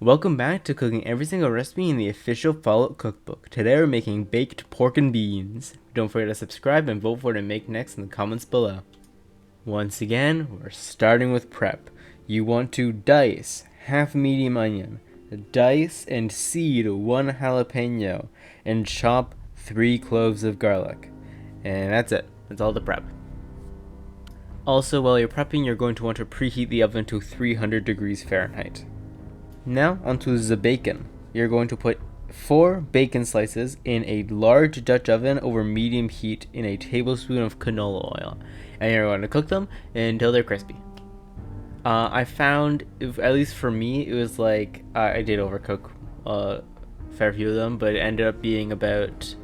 Welcome back to cooking every single recipe in the official Fallout cookbook. Today we're making baked pork and beans. Don't forget to subscribe and vote for what to make next in the comments below. Once again, we're starting with prep. You want to dice half a medium onion, dice and seed 1 jalapeno, and chop 3 cloves of garlic. And that's it. That's all the prep. Also, while you're prepping, you're going to want to preheat the oven to 300 degrees Fahrenheit. Now onto the bacon. You're going to put 4 bacon slices in a large Dutch oven over medium heat in a tablespoon of canola oil, and you're going to cook them until they're crispy. I found, at least for me, it was like I did overcook a fair few of them, but it ended up being about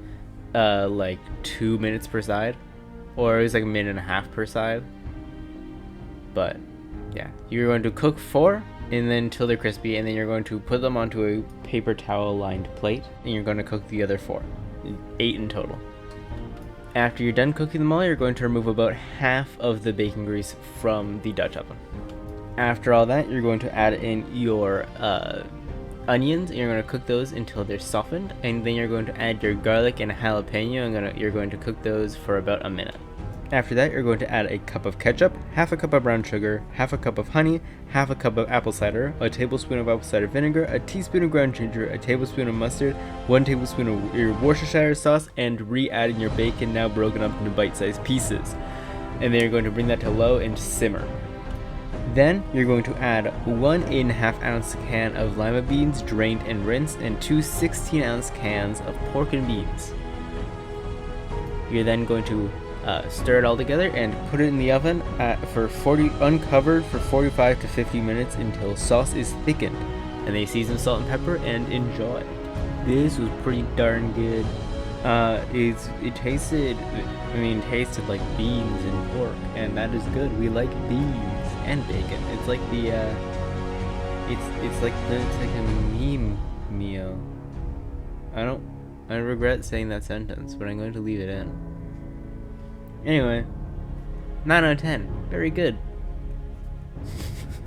like 2 minutes per side, or it was like a minute and a half per side. But yeah, you're going to cook 4 and then until they're crispy, and then you're going to put them onto a paper towel lined plate, and you're going to cook the other 4, 8 in total. After you're done cooking them all, you're going to remove about half of the bacon grease from the Dutch oven. After all that, you're going to add in your onions, and you're going to cook those until they're softened, and then you're going to add your garlic and jalapeno, and you're going to cook those for about a minute. After that, you're going to add a cup of ketchup, half a cup of brown sugar, half a cup of honey, half a cup of apple cider, a tablespoon of apple cider vinegar, a teaspoon of ground ginger, a tablespoon of mustard, 1 tablespoon of your Worcestershire sauce, and re-add in your bacon now broken up into bite-sized pieces. And then you're going to bring that to low and simmer. Then you're going to add 1 1/2 ounce can of lima beans drained and rinsed, and 2 16-ounce cans of pork and beans. You're then going to stir it all together and put it in the oven uncovered for 45 to 50 minutes until sauce is thickened. And then season salt and pepper and enjoy. This was pretty darn good. It tasted like beans and pork, and that is good. We like beans and bacon. It's like it's like a meme meal. I regret saying that sentence, but I'm going to leave it in. Anyway, 9 out of 10. Very good.